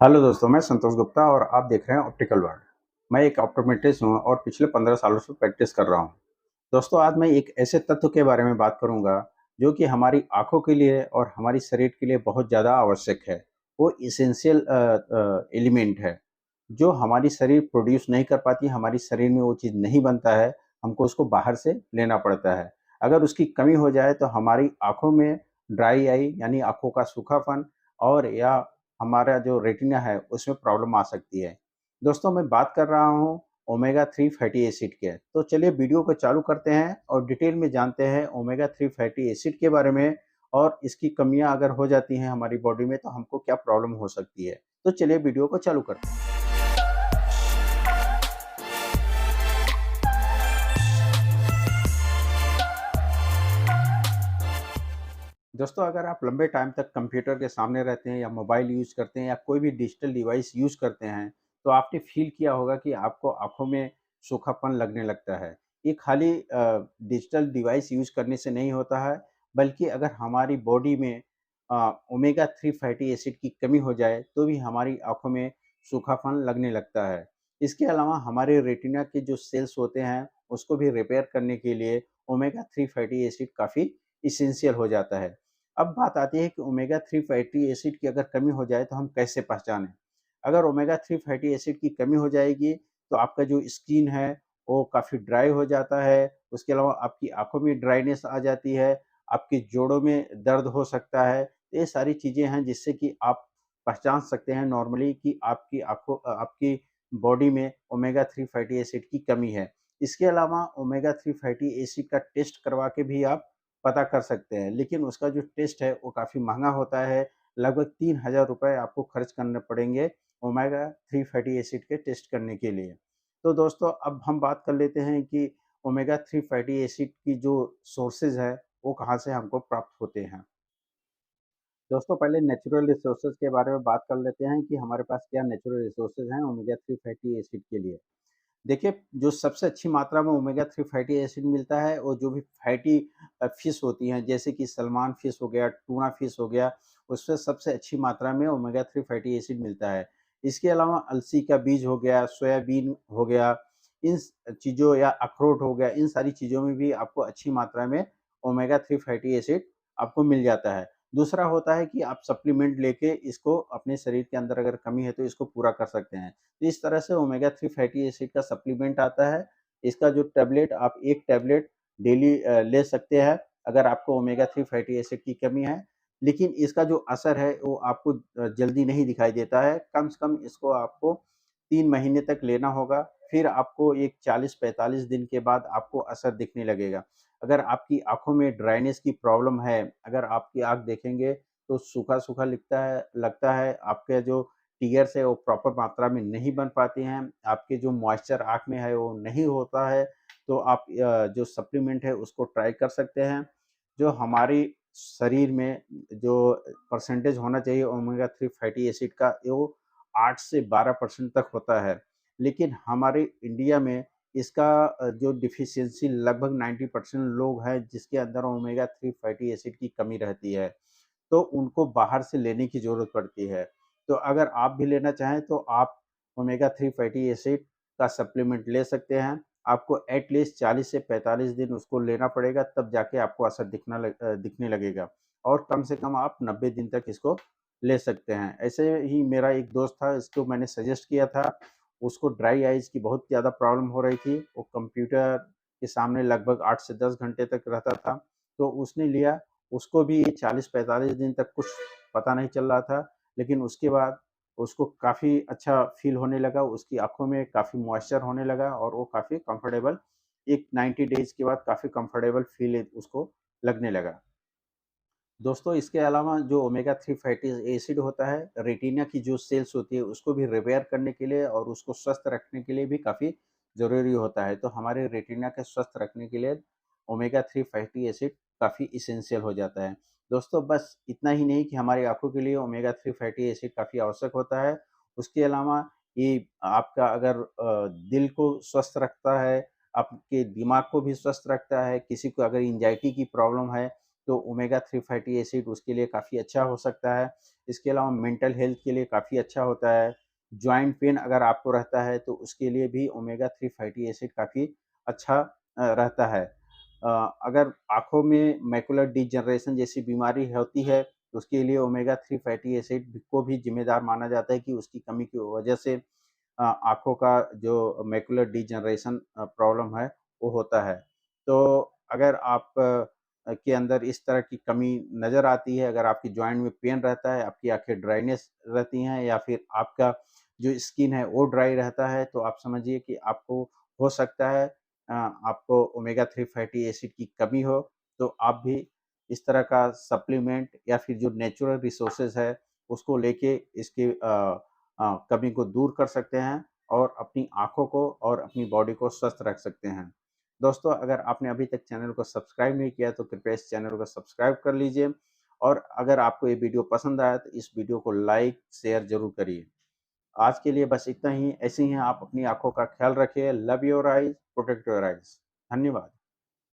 Hello दोस्तों, मैं संतोष गुप्ता और आप देख रहे हैं ऑप्टिकल वर्ल्ड। मैं एक ऑप्टोमेट्रिस्ट हूँ और पिछले 15 सालों से प्रैक्टिस कर रहा हूँ। दोस्तों, आज मैं एक ऐसे तत्व के बारे में बात करूँगा जो कि हमारी आँखों के लिए और हमारी शरीर के लिए बहुत ज़्यादा आवश्यक है। वो एसेंशियल एलिमेंट है, जो हमारी शरीर प्रोड्यूस नहीं कर पाती, हमारी शरीर में वो चीज़ नहीं बनता है, हमको उसको बाहर से लेना पड़ता है। अगर उसकी कमी हो जाए तो हमारी आँखों में ड्राई आई यानी आँखों का सूखापन और या हमारा जो रेटिना है उसमें प्रॉब्लम आ सकती है। दोस्तों, मैं बात कर रहा हूँ ओमेगा 3 फैटी एसिड के। तो चलिए वीडियो को चालू करते हैं और डिटेल में जानते हैं ओमेगा 3 फैटी एसिड के बारे में और इसकी कमियाँ अगर हो जाती हैं हमारी बॉडी में तो हमको क्या प्रॉब्लम हो सकती है। तो चलिए वीडियो को चालू करते हैं। दोस्तों, अगर आप लंबे टाइम तक कंप्यूटर के सामने रहते हैं या मोबाइल यूज़ करते हैं या कोई भी डिजिटल डिवाइस यूज़ करते हैं, तो आपने फ़ील किया होगा कि आपको आँखों में सूखापन लगने लगता है। ये खाली डिजिटल डिवाइस यूज़ करने से नहीं होता है, बल्कि अगर हमारी बॉडी में ओमेगा 3 फैटी एसिड की कमी हो जाए, तो भी हमारी आँखों में सूखापन लगने लगता है। इसके अलावा हमारे रेटिना के जो सेल्स होते हैं, उसको भी रिपेयर करने के लिए ओमेगा 3 फैटी एसिड काफ़ी एसेंशियल हो जाता है। अब बात आती है कि ओमेगा 3 फैटी एसिड की अगर कमी हो जाए तो हम कैसे पहचानें? अगर ओमेगा 3 फैटी एसिड की कमी हो जाएगी तो आपका जो स्किन है वो काफ़ी ड्राई हो जाता है, उसके अलावा आपकी आँखों में ड्राइनेस आ जाती है, आपके जोड़ों में दर्द हो सकता है। ये सारी चीज़ें हैं जिससे कि आप पहचान सकते हैं नॉर्मली कि आपकी आपकी बॉडी में ओमेगा 3 फैटी एसिड की कमी है। इसके अलावा ओमेगा 3 फैटी एसिड का टेस्ट करवा के भी आप पता कर सकते हैं, लेकिन उसका जो टेस्ट है वो काफ़ी महँगा होता है, लगभग 3000 रुपए आपको खर्च करने पड़ेंगे ओमेगा 3 फैटी एसिड के टेस्ट करने के लिए। तो दोस्तों, अब हम बात कर लेते हैं कि ओमेगा 3 फैटी एसिड की जो सोर्सेज़ है, वो कहाँ से हमको प्राप्त होते हैं। दोस्तों, पहले नेचुरल रिसोर्सेज़ के बारे में बात कर लेते हैं कि हमारे पास क्या नेचुरल रिसोर्सेज़ हैं ओमेगा 3 फैटी एसिड के लिए। देखिए, जो सबसे अच्छी मात्रा में ओमेगा 3 फैटी एसिड मिलता है, वो जो भी फैटी फ़िश होती हैं, जैसे कि सैल्मन फ़िश हो गया, टूना फ़िश हो गया, उसमें सबसे अच्छी मात्रा में ओमेगा 3 फैटी एसिड मिलता है। इसके अलावा अलसी का बीज हो गया, सोयाबीन हो गया, इन चीज़ों या अखरोट हो गया, इन सारी चीज़ों में भी आपको अच्छी मात्रा में ओमेगा 3 फैटी एसिड आपको मिल जाता है। दूसरा होता है कि आप सप्लीमेंट लेके इसको अपने शरीर के अंदर अगर कमी है, तो इसको पूरा कर सकते हैं। तो इस तरह से ओमेगा 3 फैटी एसिड का सप्लीमेंट आता है। इसका जो टैबलेट आप 1 टैबलेट डेली ले सकते हैं, अगर आपको ओमेगा 3 फैटी एसिड की कमी है। लेकिन इसका जो असर है वो आपको जल्दी नहीं दिखाई देता है। कम से कम इसको आपको 3 महीने तक लेना होगा, फिर आपको एक 40-45 दिन के बाद आपको असर दिखने लगेगा। अगर आपकी आँखों में ड्राइनेस की प्रॉब्लम है, अगर आपकी आँख देखेंगे तो सूखा-सूखा लगता है, आपके जो टीयर्स है वो प्रॉपर मात्रा में नहीं बन पाती हैं, आपके जो मॉइस्चर आँख में है वो नहीं होता है, तो आप जो सप्लीमेंट है उसको ट्राई कर सकते हैं। जो हमारी शरीर में जो परसेंटेज होना चाहिए ओमेगा 3 फैटी एसिड का वो 8 से 12% तक होता है। लेकिन हमारे इंडिया में इसका जो डिफ़िशियंसी लगभग 90% लोग हैं जिसके अंदर ओमेगा 3 फैटी एसिड की कमी रहती है। तो उनको बाहर से लेने की ज़रूरत पड़ती है। तो अगर आप भी लेना चाहें तो आप ओमेगा 3 फैटी एसिड का सप्लीमेंट ले सकते हैं। आपको एट लीस्ट 40 से 45 दिन उसको लेना पड़ेगा, तब जाके आपको असर दिखने लगेगा और कम से कम आप 90 दिन तक इसको ले सकते हैं। ऐसे ही मेरा एक दोस्त था, इसको मैंने सजेस्ट किया था, उसको ड्राई आइज़ की बहुत ज़्यादा प्रॉब्लम हो रही थी। वो कंप्यूटर के सामने लगभग 8 से 10 घंटे तक रहता था, तो उसने लिया, उसको भी 40-45 दिन तक कुछ पता नहीं चल रहा था, लेकिन उसके बाद उसको काफ़ी अच्छा फ़ील होने लगा, उसकी आँखों में काफ़ी मॉइस्चर होने लगा और वो काफ़ी कम्फ़र्टेबल एक 90 डेज़ के बाद काफ़ी कम्फ़र्टेबल फ़ील उसको लगने लगा। दोस्तों, इसके अलावा जो ओमेगा 3 फैटी एसिड होता है, रेटिना की जो सेल्स होती है, उसको भी रिपेयर करने के लिए और उसको स्वस्थ रखने के लिए भी काफ़ी ज़रूरी होता है। तो हमारे रेटिना के स्वस्थ रखने के लिए ओमेगा 3 फैटी एसिड काफ़ी एसेंशियल हो जाता है। दोस्तों, बस इतना ही नहीं कि हमारी आँखों के लिए ओमेगा 3 फैटी एसिड काफ़ी आवश्यक होता है, उसके अलावा ये आपका अगर दिल को स्वस्थ रखता है, आपके दिमाग को भी स्वस्थ रखता है, किसी को अगर एंग्ज़ायटी की प्रॉब्लम है, तो ओमेगा 3 फैटी एसिड उसके लिए काफ़ी अच्छा हो सकता है। इसके अलावा मेंटल हेल्थ के लिए काफ़ी अच्छा होता है। जॉइंट पेन अगर आपको रहता है तो उसके लिए भी ओमेगा 3 फैटी एसिड काफ़ी अच्छा रहता है। अगर आँखों में मैकुलर डिजनरेशन जैसी बीमारी होती है, तो उसके लिए ओमेगा 3 फैटी एसिड को भी ज़िम्मेदार माना जाता है कि उसकी कमी की वजह से आँखों का जो मैकुलर डिजनरेशन प्रॉब्लम है, वो होता है। तो अगर आप के अंदर इस तरह की कमी नज़र आती है, अगर आपकी जॉइंट में पेन रहता है, आपकी आँखें ड्राइनेस रहती हैं या फिर आपका जो स्किन है वो ड्राई रहता है, तो आप समझिए कि आपको हो सकता है आपको ओमेगा 3 फैटी एसिड की कमी हो, तो आप भी इस तरह का सप्लीमेंट या फिर जो नेचुरल रिसोर्सेज़ है, उसको लेके इसकी कमी को दूर कर सकते हैं और अपनी आँखों को और अपनी बॉडी को स्वस्थ रख सकते हैं। दोस्तों, अगर आपने अभी तक चैनल को सब्सक्राइब नहीं किया तो कृपया इस चैनल को सब्सक्राइब कर लीजिए और अगर आपको ये वीडियो पसंद आया तो इस वीडियो को लाइक, शेयर ज़रूर करिए। आज के लिए बस इतना ही। ऐसे ही आप अपनी आँखों का ख्याल रखिए। Love your eyes, protect your eyes. धन्यवाद।